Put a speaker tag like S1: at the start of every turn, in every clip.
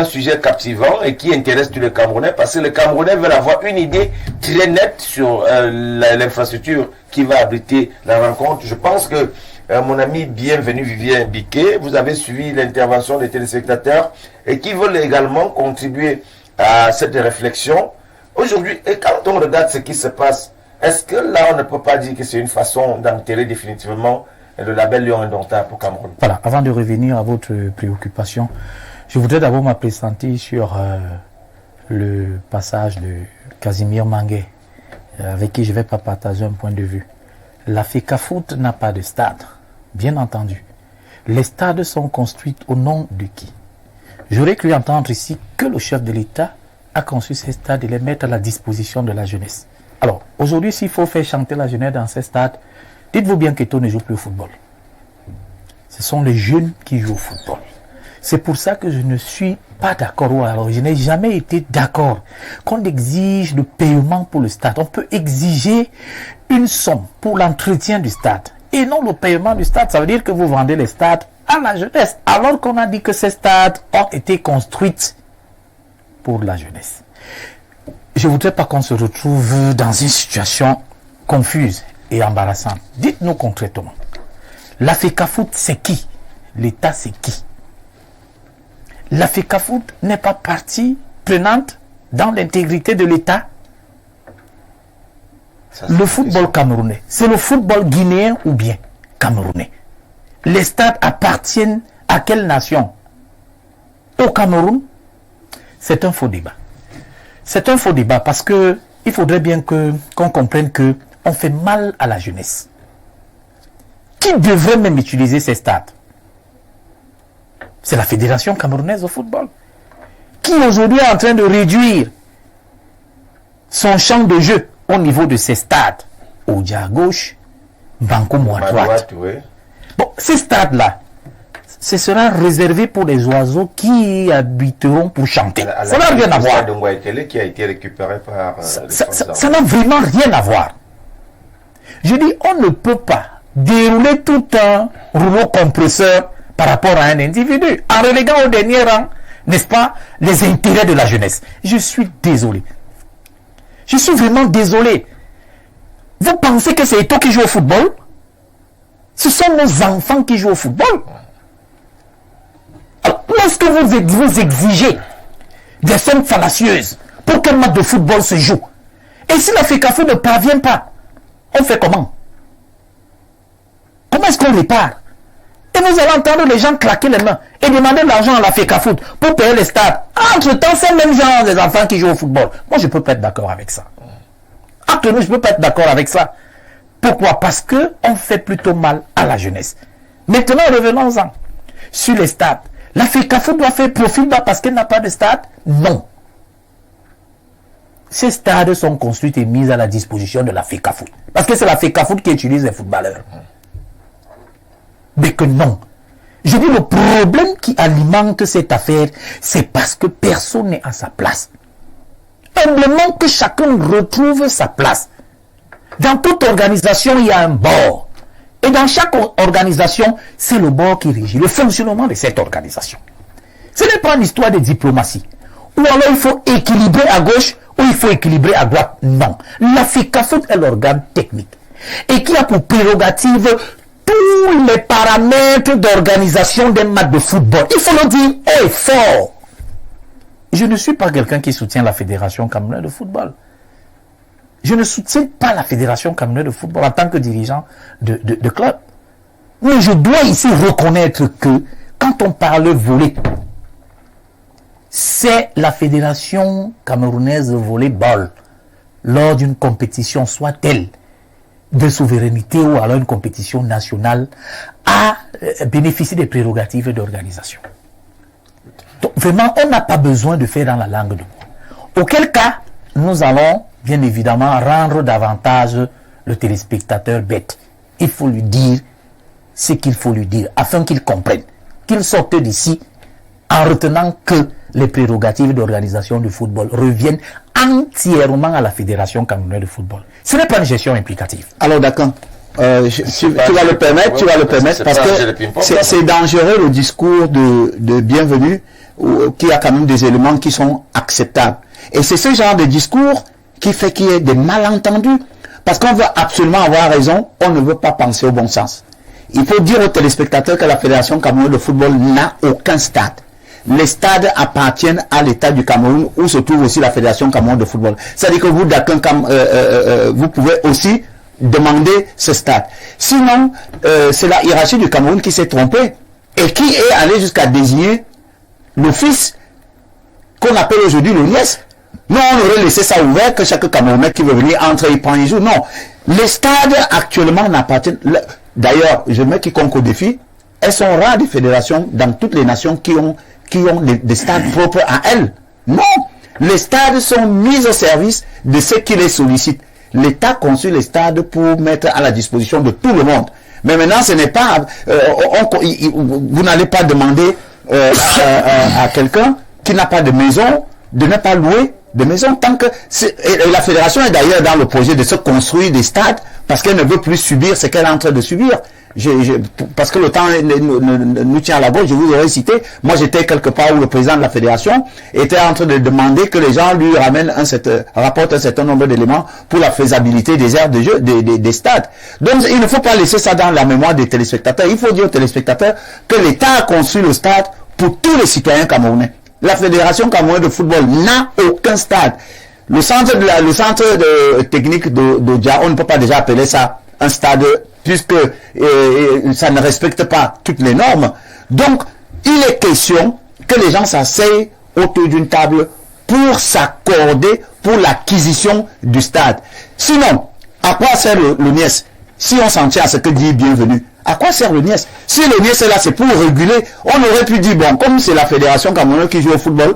S1: un sujet captivant et qui intéresse tous les Camerounais parce que les Camerounais veulent avoir une idée très nette sur l'infrastructure qui va abriter la rencontre. Je pense que mon ami bienvenu Vivien Biquet, vous avez suivi l'intervention des téléspectateurs et qui veulent également contribuer à cette réflexion. Aujourd'hui, et quand on regarde ce qui se passe, est-ce que là on ne peut pas dire que c'est une façon d'enterrer définitivement le label Lion Indomptable pour Cameroun?
S2: Voilà, avant de revenir à votre préoccupation, je voudrais d'abord m'appesantir sur le passage de Casimir Manguet, avec qui je ne vais pas partager un point de vue. La FECAFOOT n'a pas de stade, bien entendu. Les stades sont construits au nom de qui? J'aurais cru entendre ici que le chef de l'État a conçu ces stades et les mettre à la disposition de la jeunesse. Alors, aujourd'hui, s'il faut faire chanter la jeunesse dans ces stades, dites-vous bien qu'Eto ne joue plus au football. Ce sont les jeunes qui jouent au football. C'est pour ça que je ne suis pas d'accord. Alors, je n'ai jamais été d'accord qu'on exige le paiement pour le stade. On peut exiger une somme pour l'entretien du stade. Et non le paiement du stade. Ça veut dire que vous vendez les stades à la jeunesse. Alors qu'on a dit que ces stades ont été construits pour la jeunesse. Je ne voudrais pas qu'on se retrouve dans une situation confuse et embarrassante. Dites-nous concrètement. La FECAFOOT, c'est qui? L'État, c'est qui? La FECAFOOT n'est pas partie prenante dans l'intégrité de l'État. Le football camerounais, c'est le football guinéen ou bien camerounais? Les stades appartiennent à quelle nation? Au Cameroun? C'est un faux débat. C'est un faux débat parce que il faudrait bien qu'on comprenne que on fait mal à la jeunesse. Qui devrait même utiliser ces stades? C'est la Fédération camerounaise de football qui aujourd'hui est en train de réduire son champ de jeu au niveau de ces stades. Odia à gauche, Bankomo à droite.
S1: Oui.
S2: Bon, ces stades-là, ce sera réservé pour les oiseaux qui habiteront pour chanter. Ça n'a rien à voir.
S1: Qui a été récupéré par
S2: ça n'a vraiment rien à voir. Je dis, on ne peut pas dérouler tout un rouleau compresseur par rapport à un individu, en reléguant au dernier rang, n'est-ce pas, les intérêts de la jeunesse. Je suis désolé. Je suis vraiment désolé. Vous pensez que c'est Eto qui joue au football? Ce sont nos enfants qui jouent au football. Alors, lorsque vous exigez des sommes fallacieuses pour qu'un match de football se joue, et si la FECAFOOT ne parvient pas, on fait comment? Comment est-ce qu'on répare? Et vous allez entendre les gens claquer les mains et demander de l'argent à la FECAFOOT pour payer les stades. Entre-temps, c'est même genre des enfants qui jouent au football. Moi, je ne peux pas être d'accord avec ça. Entre nous, je ne peux pas être d'accord avec ça. Pourquoi? Parce qu'on fait plutôt mal à la jeunesse. Maintenant, revenons-en. Sur les stades, la FECAFOOT doit faire profil bas parce qu'elle n'a pas de stade? Non. Ces stades sont construits et mis à la disposition de la FECAFOOT. Parce que c'est la FECAFOOT qui utilise les footballeurs. Mais que non. Je dis le problème qui alimente cette affaire, c'est parce que personne n'est à sa place. Humblement que chacun retrouve sa place. Dans toute organisation, il y a un bord. Et dans chaque organisation, c'est le bord qui régit le fonctionnement de cette organisation. Ce n'est pas une histoire de diplomatie. Ou alors il faut équilibrer à gauche ou il faut équilibrer à droite. Non. La FECAFOOT est l'organe technique. Et qui a pour prérogative tous les paramètres d'organisation d'un match de football. Il faut le dire haut et fort. Je ne suis pas quelqu'un qui soutient la Fédération camerounaise de football. Je ne soutiens pas la Fédération camerounaise de football en tant que dirigeant de club. Mais je dois ici reconnaître que quand on parle volley, c'est la Fédération camerounaise de volleyball lors d'une compétition, soit-elle de souveraineté ou alors une compétition nationale, a bénéficié des prérogatives d'organisation. Donc vraiment, on n'a pas besoin de faire dans la langue de bois. Auquel cas, nous allons bien évidemment rendre davantage le téléspectateur bête. Il faut lui dire ce qu'il faut lui dire, afin qu'il comprenne, qu'il sorte d'ici en retenant que les prérogatives d'organisation du football reviennent entièrement à la Fédération camerounaise de football. Ce n'est pas une gestion implicative.
S3: Alors d'accord. Tu vas le permettre, parce que c'est dangereux le discours de bienvenue. qu'il y a quand même des éléments qui sont acceptables. Et c'est ce genre de discours qui fait qu'il y ait des malentendus. Parce qu'on veut absolument avoir raison, on ne veut pas penser au bon sens. Il faut dire aux téléspectateurs que la Fédération camerounaise de football n'a aucun stade. Les stades appartiennent à l'État du Cameroun, où se trouve aussi la Fédération camerounaise de football. C'est-à-dire que vous, vous pouvez aussi demander ce stade. Sinon, c'est la hiérarchie du Cameroun qui s'est trompée et qui est allée jusqu'à désigner l'office qu'on appelle aujourd'hui l'ONIES. Non, on aurait laissé ça ouvert, que chaque Camerounais qui veut venir entre et prendre, il joue. Non, les stades actuellement n'appartiennent... D'ailleurs, je mets quiconque au défi, elles sont rares des fédérations dans toutes les nations qui ont des stades propres à elles. Non, les stades sont mis au service de ceux qui les sollicitent. L'État conçut les stades pour mettre à la disposition de tout le monde. Mais maintenant, ce n'est pas... vous n'allez pas demander à quelqu'un qui n'a pas de maison de ne pas louer de maison tant que... Et la fédération est d'ailleurs dans le projet de se construire des stades parce qu'elle ne veut plus subir ce qu'elle est en train de subir. Parce que le temps nous tient à la gauche, je vous aurais cité, moi j'étais quelque part où le président de la fédération était en train de demander que les gens lui rapportent un certain nombre d'éléments pour la faisabilité des aires de jeu, des stades. Donc il ne faut pas laisser ça dans la mémoire des téléspectateurs. Il faut dire aux téléspectateurs que l'État a construit le stade pour tous les citoyens camerounais. La Fédération camerounaise de football n'a aucun stade. Le centre technique d'Odia, on ne peut pas déjà appeler ça un stade puisque ça ne respecte pas toutes les normes. Donc, il est question que les gens s'asseyent autour d'une table pour s'accorder pour l'acquisition du stade. Sinon, à quoi sert le NIES? Si on s'en tient à ce que dit Bienvenu, à quoi sert le NIES? Si le NIES est là, c'est pour réguler, on aurait pu dire, bon, comme c'est la Fédération camerounaise qui joue au football,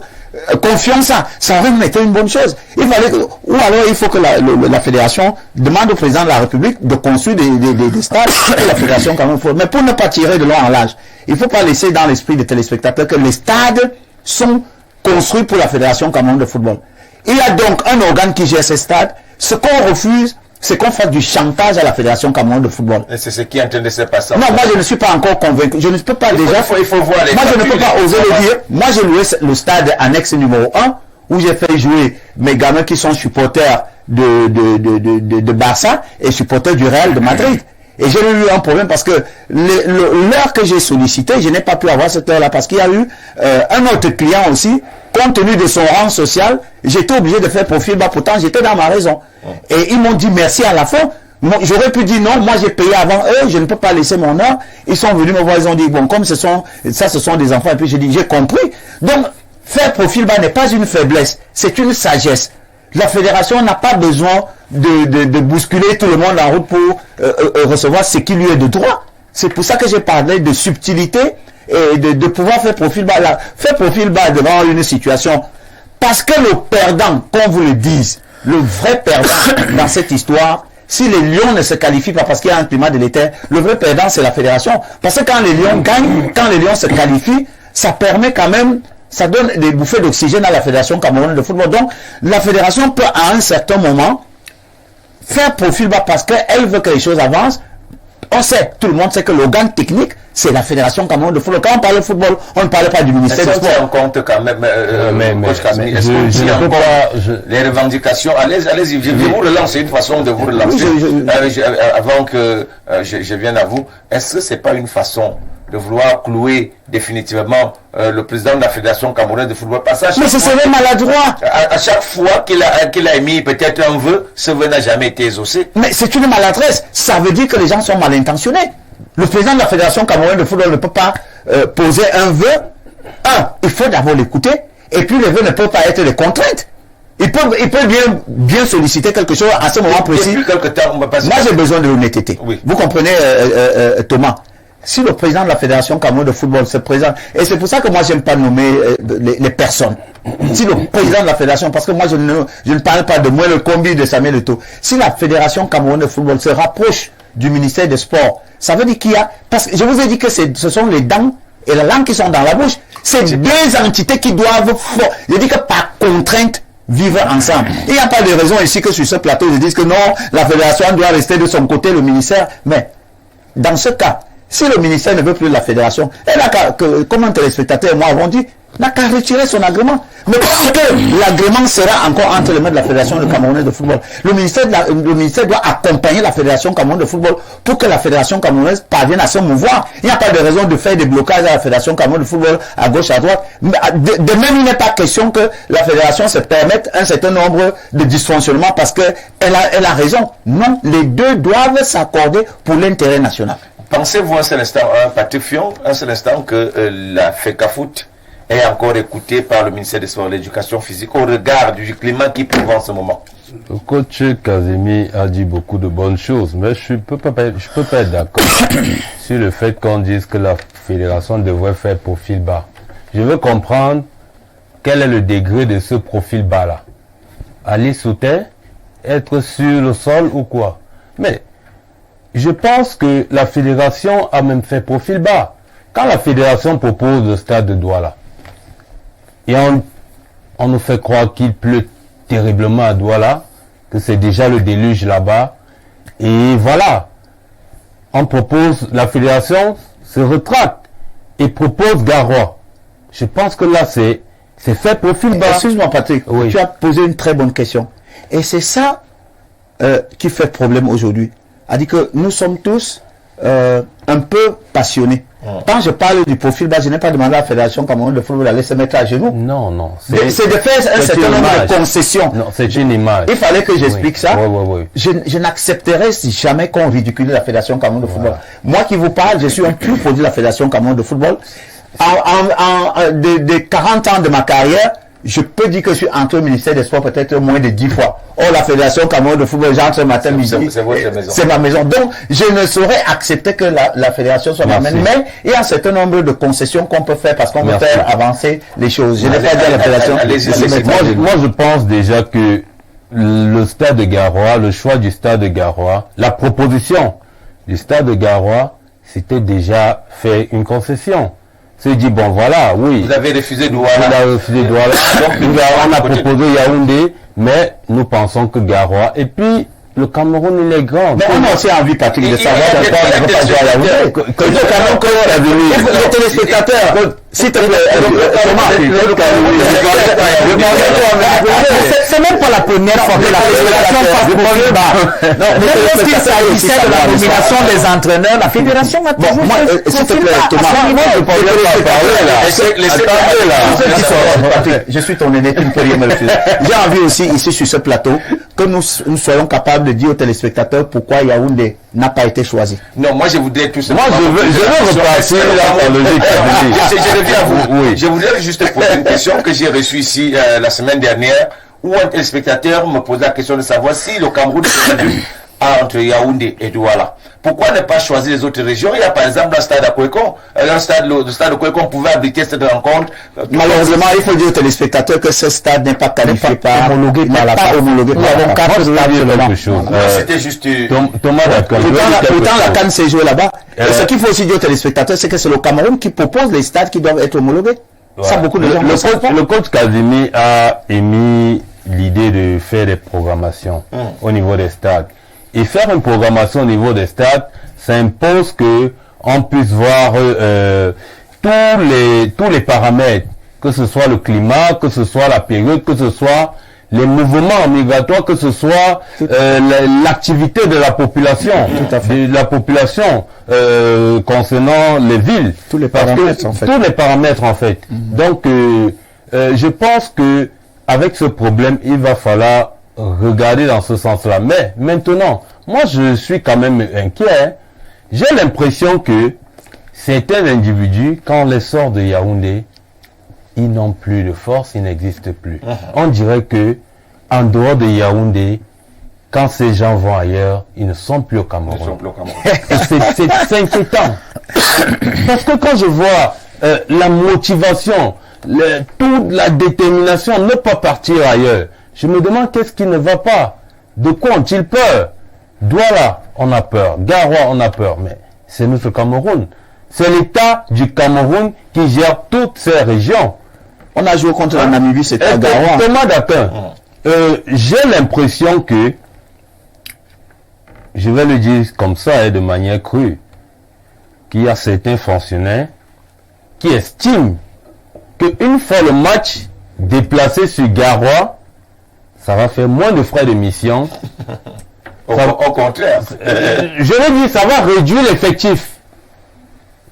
S3: confions ça aurait été une bonne chose. Ou alors il faut que la Fédération demande au président de la République de construire des stades et la Fédération camerounaise de football. Mais pour ne pas tirer de long en large, il ne faut pas laisser dans l'esprit des téléspectateurs que les stades sont construits pour la Fédération camerounaise de football. Il y a donc un organe qui gère ces stades. Ce qu'on refuse, c'est qu'on fasse du chantage à la Fédération camerounaise de football.
S1: Et c'est ce qui est en train de se passer.
S3: Non, moi je ne suis pas encore convaincu. Je ne peux pas déjà...
S1: Il faut voir les...
S3: Moi je ne peux pas oser le dire. Moi j'ai loué le stade annexe numéro 1 où j'ai fait jouer mes gamins qui sont supporters de Barça et supporters du Real de Madrid. Et j'ai eu un problème parce que l'heure que j'ai sollicité, je n'ai pas pu avoir cette heure-là parce qu'il y a eu un autre client aussi, compte tenu de son rang social, j'étais obligé de faire profil bas, pourtant j'étais dans ma raison. Et ils m'ont dit merci à la fin. J'aurais pu dire non, moi j'ai payé avant eux, je ne peux pas laisser mon heure. Ils sont venus me voir, ils ont dit bon, comme ce sont des enfants, et puis j'ai dit j'ai compris. Donc faire profil bas n'est pas une faiblesse, c'est une sagesse. La fédération n'a pas besoin de bousculer tout le monde en route pour recevoir ce qui lui est de droit. C'est pour ça que j'ai parlé de subtilité et de pouvoir faire profil bas. Faire profil bas devant une situation. Parce que le perdant, qu'on vous le dise, le vrai perdant dans cette histoire, si les Lions ne se qualifient pas parce qu'il y a un climat délétère, le vrai perdant c'est la fédération. Parce que quand les Lions gagnent, quand les Lions se qualifient, ça permet quand même... Ça donne des bouffées d'oxygène à la Fédération camerounaise de football. Donc, la Fédération peut à un certain moment faire profil bas parce qu'elle veut que les choses avancent. On sait, tout le monde sait que l'organe technique, c'est la Fédération camerounaise de football. Quand on parle de football, on ne parle pas du ministère du sport.
S1: Est-ce qu'on tient en compte quand même, est-ce qu'on tient en compte les revendications? Allez-y, je vais vous relancer, une façon de vous relancer. Avant que je vienne à vous, est-ce que c'est pas une façon de vouloir clouer définitivement le président de la Fédération camerounaise de football?
S3: Mais ce serait maladroit.
S1: À chaque fois qu'il a émis peut-être un vœu, ce vœu n'a jamais été exaucé.
S3: Mais c'est une maladresse. Ça veut dire que les gens sont mal intentionnés. Le président de la Fédération camerounaise de football ne peut pas poser un vœu. Il faut d'abord l'écouter. Et puis les vœux ne peuvent pas être des contraintes. Il peut bien solliciter quelque chose à ce moment précis.
S1: Depuis quelque temps, moi
S3: j'ai besoin de l'honnêteté.
S1: Oui.
S3: Vous comprenez, Thomas? Si le président de la Fédération camerounaise de football se présente, et c'est pour ça que moi j'aime pas nommer les personnes. Si le président de la Fédération, parce que moi je ne parle pas de moi le combi de Samuel Eto'o, si la Fédération camerounaise de football se rapproche du ministère des Sports, ça veut dire qu'il y a, parce que je vous ai dit que ce sont les dents et la langue qui sont dans la bouche, c'est deux entités qui doivent, je dis que par contrainte, vivre ensemble. Il n'y a pas de raison ici que sur ce plateau ils disent que non, la Fédération doit rester de son côté, le ministère, mais dans ce cas, si le ministère ne veut plus de la fédération, comme un téléspectateur et moi avons dit, n'a qu'à retirer son agrément. Mais parce que l'agrément sera encore entre les mains de la Fédération camerounaise de football. Le ministère doit accompagner la Fédération camerounaise de football pour que la Fédération camerounaise parvienne à se mouvoir. Il n'y a pas de raison de faire des blocages à la Fédération camerounaise de football à gauche, à droite. De même, il n'est pas question que la Fédération se permette un certain nombre de dysfonctionnements parce qu'elle a raison. Non, les deux doivent s'accorder pour l'intérêt national.
S1: Pensez-vous un seul instant, Patrick Fion, un seul instant que la FECAFOOT est encore écoutée par le ministère des Sports et de l'Éducation physique au regard du climat qui prévaut en ce moment?
S4: Le coach Kazemi a dit beaucoup de bonnes choses, mais je peux pas être d'accord sur le fait qu'on dise que la fédération devrait faire profil bas. Je veux comprendre quel est le degré de ce profil bas-là. Aller sous terre, être sur le sol ou quoi? Mais je pense que la fédération a même fait profil bas. Quand la fédération propose le stade de Douala, et on nous fait croire qu'il pleut terriblement à Douala, que c'est déjà le déluge là-bas, et voilà, on propose, la fédération se retracte et propose Garoua. Je pense que là c'est fait profil bas.
S3: Excuse-moi Patrick,
S4: oui.
S3: Tu as posé une très bonne question. Et c'est ça qui fait problème aujourd'hui. A dit que nous sommes tous un peu passionnés. Quand je parle du profil bas, je n'ai pas demandé à la Fédération camerounaise de football d'aller se mettre à genoux.
S4: Non.
S3: C'est de faire un certain nombre de concessions.
S4: Non, c'est une image.
S3: Il fallait que j'explique ça.
S4: Oui.
S3: Je n'accepterai jamais qu'on ridicule la Fédération camerounaise de football. Moi qui vous parle, je suis un pur produit de la Fédération camerounaise de football. De 40 ans de ma carrière, je peux dire que je suis entré au ministère des Sports peut-être moins de 10 fois. Or, la Fédération camerounaise de football, j'entre matin, midi. C'est ma maison. Donc, je ne saurais accepter que la Fédération soit ma maison. Mais il y a un certain nombre de concessions qu'on peut faire parce qu'on peut faire avancer les choses. Je n'ai pas dit à la Fédération.
S4: Moi, je pense déjà que le stade de Garoua, le choix du stade de Garoua, la proposition du stade de Garoua, c'était déjà fait une concession. C'est dit, bon voilà, oui.
S1: Vous avez refusé Douala.
S4: On a refusé Douala. Donc, on a proposé Yaoundé, mais nous pensons que Garoua. Et puis, le Cameroun, il est grand.
S3: Mais on a aussi envie, Patrick, de savoir pourquoi on ne veut pas jouer à Yaoundé. Les téléspectateurs, s'il te plaît, c'est même pas la première fois que la fédération passe profil bas. Même lorsqu'il s'agissait de la nomination des entraîneurs, la fédération a toujours fait profil bas. Je suis ton aîné, tu ne peux rien me refuser. J'ai envie aussi, ici sur ce plateau, que nous soyons capables de dire aux téléspectateurs pourquoi Yaoundé n'a pas été choisi.
S1: Non, moi je voudrais tout simplement...
S4: Moi je veux repasser la logique.
S1: Je reviens à vous. Oui. Je voudrais juste poser une question que j'ai reçue ici la semaine dernière, où un téléspectateur me posait la question de savoir si le Cameroun est perdu entre Yaoundé et Douala. Pourquoi ne pas choisir les autres régions? Il y a par exemple le stade à Kouékon. Le stade de Kouékon pouvait abriter cette rencontre.
S3: Malheureusement, il faut dire aux téléspectateurs que ce stade n'est pas qualifié par homologué par la CAF. Nous avons 4 stades seulement.
S1: C'était juste...
S4: Thomas d'accord.
S3: Pourtant, la CAN s'est jouée là-bas. Et ce qu'il faut aussi dire aux téléspectateurs, c'est que c'est le Cameroun qui propose les stades qui doivent être homologués. Ça, beaucoup de gens
S4: le coach Kazemi a émis l'idée de faire des programmations au niveau des stades. Et faire une programmation au niveau des stades, ça impose que on puisse voir tous les paramètres, que ce soit le climat, que ce soit la période, que ce soit les mouvements migratoires, que ce soit l'activité de la population, concernant les villes.
S3: Tous les paramètres en fait.
S4: Tous les paramètres en fait. Donc, je pense que avec ce problème, il va falloir regarder dans ce sens-là. Mais maintenant, moi je suis quand même inquiet. J'ai l'impression que certains individus, quand on les sort de Yaoundé, ils n'ont plus de force, ils n'existent plus. On dirait que en dehors de Yaoundé, quand ces gens vont ailleurs, ils ne sont plus au Cameroun. C'est inquiétant. Parce que quand je vois la motivation, toute la détermination, ne pas partir ailleurs, je me demande qu'est-ce qui ne va pas. De quoi ont-ils peur? Douala, on a peur. Garoua, on a peur. Mais c'est notre Cameroun. C'est l'État du Cameroun qui gère toutes ces régions.
S3: On a joué contre la Namibie, c'était à Garoua.
S4: Thomas Datin, j'ai l'impression que, je vais le dire comme ça, de manière crue, qu'il y a certains fonctionnaires qui estiment qu'une fois le match déplacé sur Garoua, ça va faire moins de frais de mission.
S1: Au contraire.
S4: Je l'ai dit, ça va réduire l'effectif.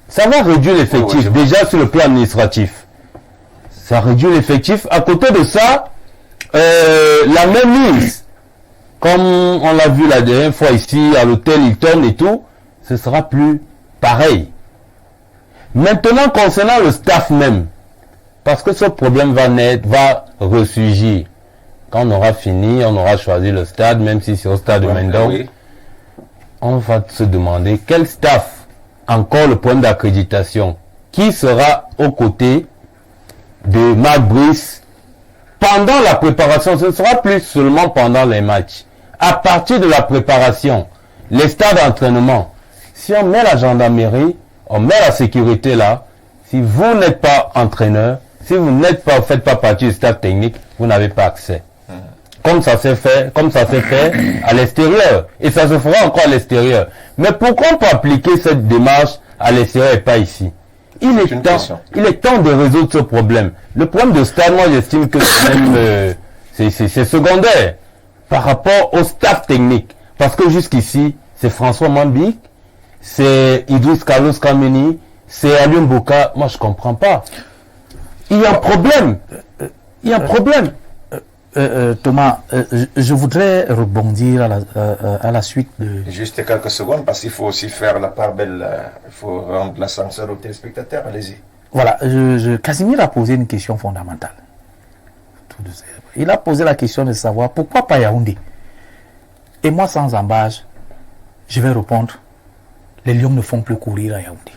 S4: Ça va réduire l'effectif, déjà sur le plan administratif. Ça réduit l'effectif. À côté de ça, la même mise, comme on l'a vu la dernière fois ici, à l'hôtel Hilton et tout, ce sera plus pareil. Maintenant, concernant le staff même, parce que ce problème va ressurgir. Quand on aura fini, on aura choisi le stade, même si c'est au stade de Mendon, on va se demander quel staff, encore le problème d'accréditation, qui sera aux côtés de Marc Brice pendant la préparation. Ce ne sera plus seulement pendant les matchs. À partir de la préparation, les stades d'entraînement, si on met la gendarmerie, on met la sécurité là, si vous n'êtes pas entraîneur, si vous n'êtes pas, faites pas partie du staff technique, vous n'avez pas accès. Comme ça s'est fait à l'extérieur. Et ça se fera encore à l'extérieur. Mais pourquoi on peut appliquer cette démarche à l'extérieur et pas ici? Il est temps de résoudre ce problème. Le problème de stade, moi j'estime que c'est secondaire par rapport au staff technique. Parce que jusqu'ici, c'est François Mambic, c'est Idriss Carlos Kameni, c'est Alioune Bouka. Moi je comprends pas. Il y a un problème. Il y a un problème.
S2: Thomas, je voudrais rebondir à la suite de...
S1: Juste quelques secondes, parce qu'il faut aussi faire la part belle, il faut rendre l'ascenseur aux téléspectateurs, allez-y.
S2: Voilà, Casimir a posé une question fondamentale. Il a posé la question de savoir pourquoi pas Yaoundé. Et moi, sans embâche, je vais répondre, les lions ne font plus courir à Yaoundé.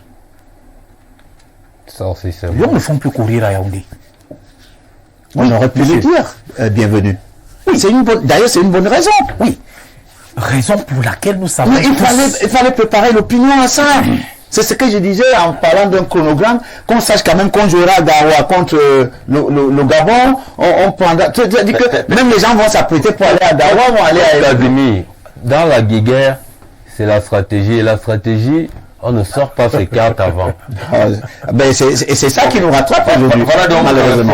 S4: Ça aussi, c'est
S2: les lions ne font plus courir à Yaoundé.
S3: On aurait pu le dire, bienvenue. Oui, d'ailleurs, c'est une bonne raison.
S2: Oui. Raison pour laquelle nous savons.
S3: Mais il fallait préparer l'opinion à ça. C'est ce que je disais en parlant d'un chronogramme, qu'on sache quand même qu'on jouera à Garoua contre le Gabon. On prendra. Tu dis que même les gens vont s'apprêter pour aller à Garoua, vont aller à
S4: Vladimir. Dans la guéguerre, c'est la stratégie. Et la stratégie, on ne sort pas ses cartes avant.
S3: C'est ça qui nous rattrape aujourd'hui,
S1: Voilà donc,
S3: malheureusement.